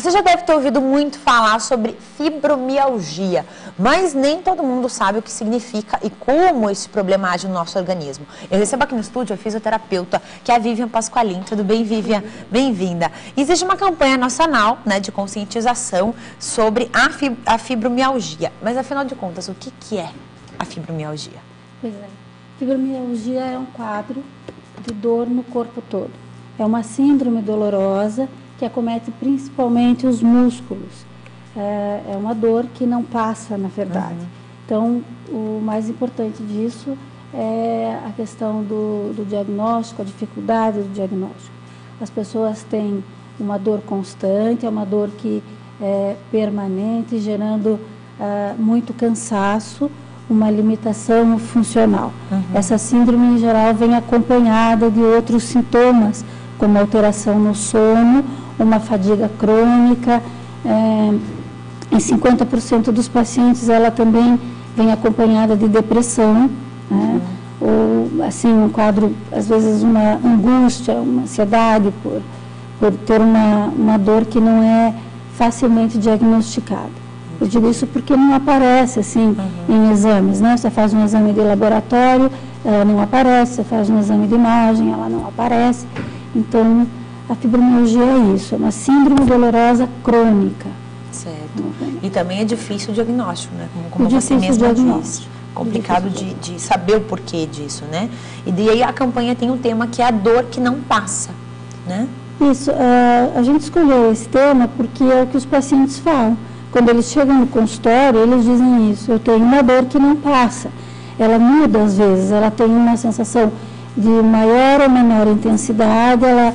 Você já deve ter ouvido muito falar sobre fibromialgia, mas nem todo mundo sabe o que significa e como esse problema age no nosso organismo. Eu recebo aqui no estúdio a fisioterapeuta, que é a Vivian Pasqualin. Tudo bem, Vivian? Bem-vinda. Existe uma campanha nacional, né, de conscientização sobre a fibromialgia. Mas, afinal de contas, o que é a fibromialgia? Pois é. Fibromialgia é um quadro de dor no corpo todo. É uma síndrome dolorosa que acomete principalmente os músculos. É uma dor que não passa, na verdade. Então, o mais importante disso é a questão do diagnóstico, a dificuldade do diagnóstico. As pessoas têm uma dor constante, é uma dor que é permanente, gerando muito cansaço, uma limitação funcional. Essa síndrome, em geral, vem acompanhada de outros sintomas, como alteração no sono, uma fadiga crônica. Em 50% dos pacientes, ela também vem acompanhada de depressão, né? Ou, assim, um quadro, às vezes, uma angústia, uma ansiedade por ter uma dor que não é facilmente diagnosticada. Eu digo isso porque não aparece, assim, em exames, né? Você faz um exame de laboratório, ela não aparece, você faz um exame de imagem, ela não aparece. Então, a fibromialgia é isso, é uma síndrome dolorosa crônica. Certo. E também é difícil o diagnóstico, né? Como você mesma disse. Complicado de saber o porquê disso, né? E daí a campanha tem um tema que é a dor que não passa, né? Isso, a gente escolheu esse tema porque é o que os pacientes falam. Quando eles chegam no consultório, eles dizem isso: eu tenho uma dor que não passa. Ela muda às vezes, ela tem uma sensação de maior ou menor intensidade, ela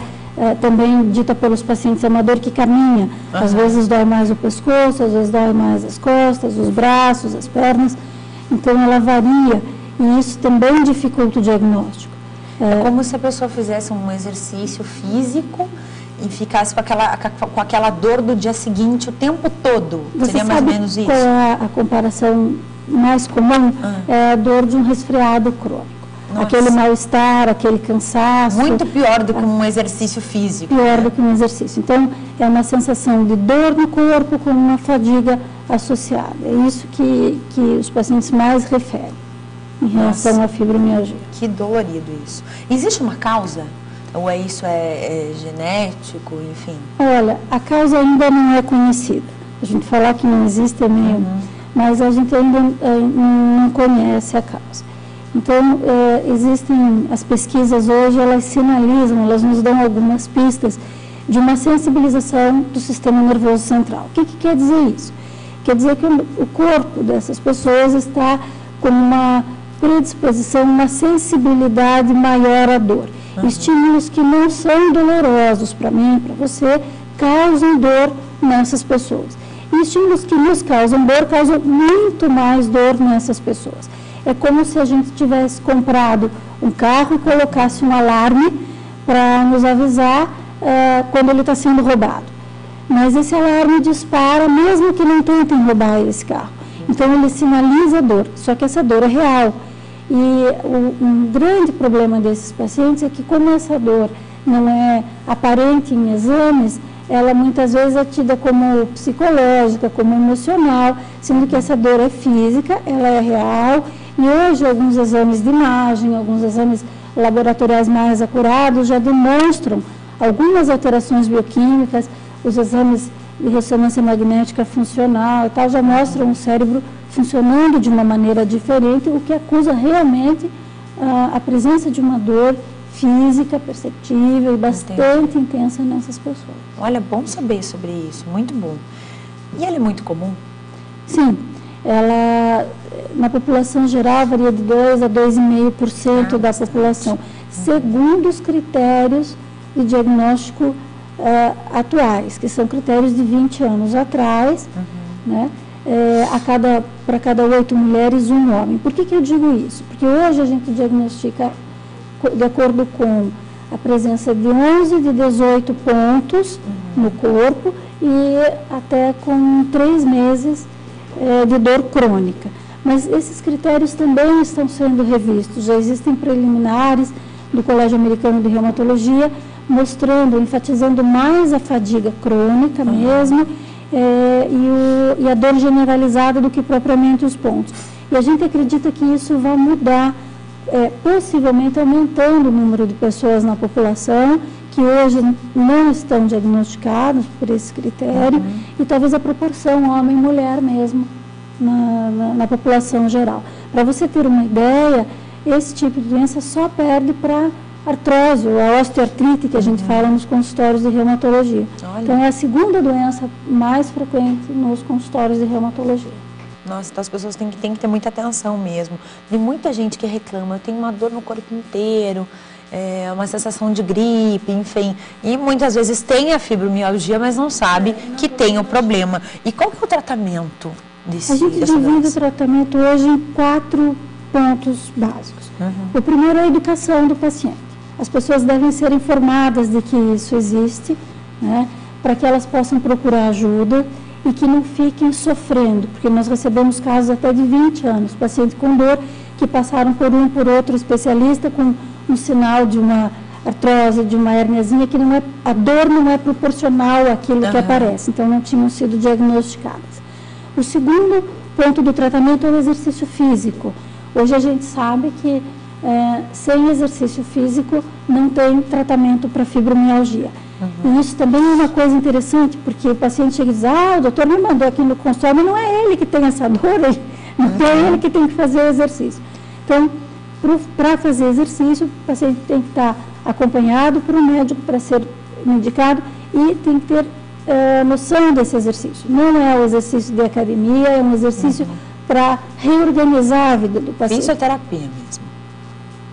também dita pelos pacientes, é uma dor que caminha. Às vezes dói mais o pescoço, às vezes dói mais as costas, os braços, as pernas. Então ela varia e isso também dificulta o diagnóstico. É como se a pessoa fizesse um exercício físico e ficasse com aquela dor do dia seguinte o tempo todo. Você seria mais ou menos isso? Qual é a comparação mais comum? É a dor de um resfriado crônico. Nossa. Aquele mal-estar, aquele cansaço. Muito pior do que um exercício físico. Pior do que um exercício. Então, é uma sensação de dor no corpo com uma fadiga associada. É isso que os pacientes mais referem em relação à fibromialgia. Que dolorido isso. Existe uma causa? Ou isso é genético, enfim? Olha, a causa ainda não é conhecida. A gente falar que não existe é meio... Mas a gente ainda não conhece a causa. Então, existem as pesquisas hoje, elas sinalizam, elas nos dão algumas pistas de uma sensibilização do sistema nervoso central. O que quer dizer isso? Quer dizer que o corpo dessas pessoas está com uma predisposição, uma sensibilidade maior à dor. Estímulos que não são dolorosos para mim, para você, causam dor nessas pessoas. E estímulos que nos causam dor, causam muito mais dor nessas pessoas. É como se a gente tivesse comprado um carro e colocasse um alarme para nos avisar quando ele está sendo roubado. Mas esse alarme dispara mesmo que não tentem roubar esse carro. Então ele sinaliza a dor, só que essa dor é real. E um grande problema desses pacientes é que, como essa dor não é aparente em exames, ela muitas vezes é tida como psicológica, como emocional, sendo que essa dor é física, ela é real. E hoje alguns exames de imagem, alguns exames laboratoriais mais acurados já demonstram algumas alterações bioquímicas, os exames de ressonância magnética funcional e tal, já mostram o cérebro funcionando de uma maneira diferente, o que acusa realmente a presença de uma dor física, perceptível e bastante intensa nessas pessoas. Olha, bom saber sobre isso, muito bom. E ela é muito comum? Sim, ela na população geral varia de 2 a 2,5% da população, segundo os critérios de diagnóstico atuais, que são critérios de 20 anos atrás, né? Para cada 8 mulheres, 1 homem. Por que eu digo isso? Porque hoje a gente diagnostica de acordo com a presença de 11 de 18 pontos no corpo e até com 3 meses de dor crônica. Mas esses critérios também estão sendo revistos. Já existem preliminares do Colégio Americano de Reumatologia, mostrando, enfatizando mais a fadiga crônica mesmo, e a dor generalizada do que propriamente os pontos. E a gente acredita que isso vai mudar, possivelmente aumentando o número de pessoas na população que hoje não estão diagnosticadas por esse critério, e talvez a proporção homem-mulher mesmo na população geral. Para você ter uma ideia, esse tipo de doença só perde para artrose, ou a osteoartrite, que a gente fala nos consultórios de reumatologia. Olha. Então, é a segunda doença mais frequente nos consultórios de reumatologia. Nossa, então as pessoas têm que ter muita atenção mesmo. Tem muita gente que reclama, eu tenho uma dor no corpo inteiro, uma sensação de gripe, enfim. E muitas vezes tem a fibromialgia, mas não sabe que tem o problema. E qual que é o tratamento desse? A gente divide o tratamento hoje em 4 pontos básicos. O primeiro é a educação do paciente. As pessoas devem ser informadas de que isso existe, né, para que elas possam procurar ajuda e que não fiquem sofrendo, porque nós recebemos casos até de 20 anos, pacientes com dor que passaram por um por outro especialista com um sinal de uma artrose, de uma hérniazinha, que a dor não é proporcional àquilo que aparece, então não tinham sido diagnosticadas. O segundo ponto do tratamento é o exercício físico. Hoje a gente sabe que sem exercício físico não tem tratamento para fibromialgia. E isso também é uma coisa interessante, porque o paciente chega e diz, o doutor me mandou aqui no consultório, mas não é ele que tem essa dor, não é ele que tem que fazer o exercício. Então, para fazer exercício, o paciente tem que estar acompanhado por um médico para ser medicado e tem que ter noção desse exercício. Não é o exercício de academia, é um exercício para reorganizar a vida do paciente. Fisioterapia mesmo.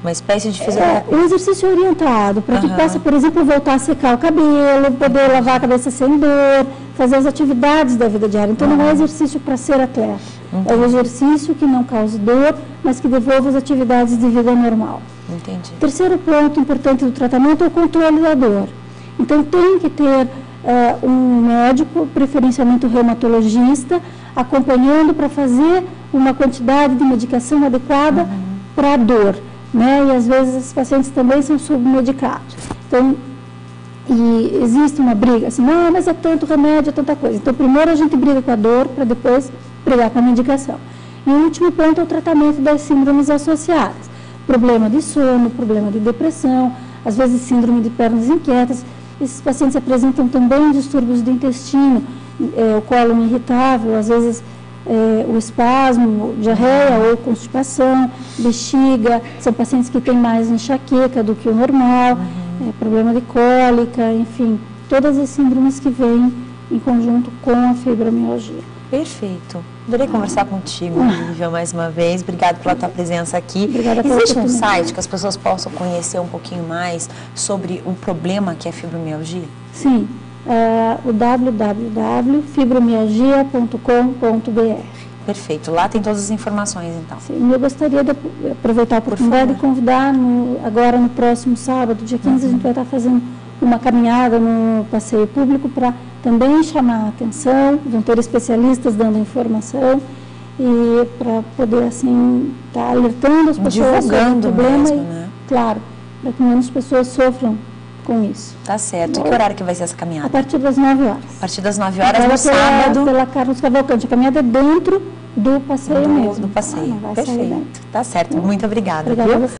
Uma espécie de fisioterapia. Um exercício orientado, para que possa, por exemplo, voltar a secar o cabelo, poder lavar a cabeça sem dor, fazer as atividades da vida diária. Então, não é exercício para ser atleta. É um exercício que não cause dor, mas que devolva as atividades de vida normal. Entendi. Terceiro ponto importante do tratamento é o controle da dor. Então, tem que ter um médico, preferencialmente um reumatologista, acompanhando para fazer uma quantidade de medicação adequada para a dor. Né? E às vezes esses pacientes também são submedicados. Então, e existe uma briga, assim, não, mas é tanto remédio, é tanta coisa. Então, primeiro a gente briga com a dor, para depois brigar com a medicação. E o último ponto é o tratamento das síndromes associadas. Problema de sono, problema de depressão, às vezes síndrome de pernas inquietas. Esses pacientes apresentam também distúrbios do intestino, o cólon irritável, às vezes o espasmo, diarreia ou constipação, bexiga, são pacientes que têm mais enxaqueca do que o normal, problema de cólica, enfim, todas as síndromes que vêm em conjunto com a fibromialgia. Perfeito. Adorei conversar contigo, Lívia, mais uma vez. Obrigada pela tua presença aqui. Obrigada pela Existe um site que as pessoas possam conhecer um pouquinho mais sobre o problema que é a fibromialgia? Sim. O www.fibromialgia.com.br. Perfeito, lá tem todas as informações então. Sim, eu gostaria de aproveitar a oportunidade de convidar, agora no próximo sábado, dia 15, a gente vai estar fazendo uma caminhada no passeio público para também chamar a atenção, vão ter especialistas dando informação e para poder assim estar alertando as pessoas sobre o problema mesmo, e, né? claro, para que menos pessoas sofram com isso. Tá certo. E que horário que vai ser essa caminhada? A partir das 9 horas. A partir das 9 horas no sábado. Pela Carlos Cavalcante. A caminhada é dentro do passeio mesmo. Do passeio. Vai perfeito. Tá certo. Muito obrigada. Obrigada a você.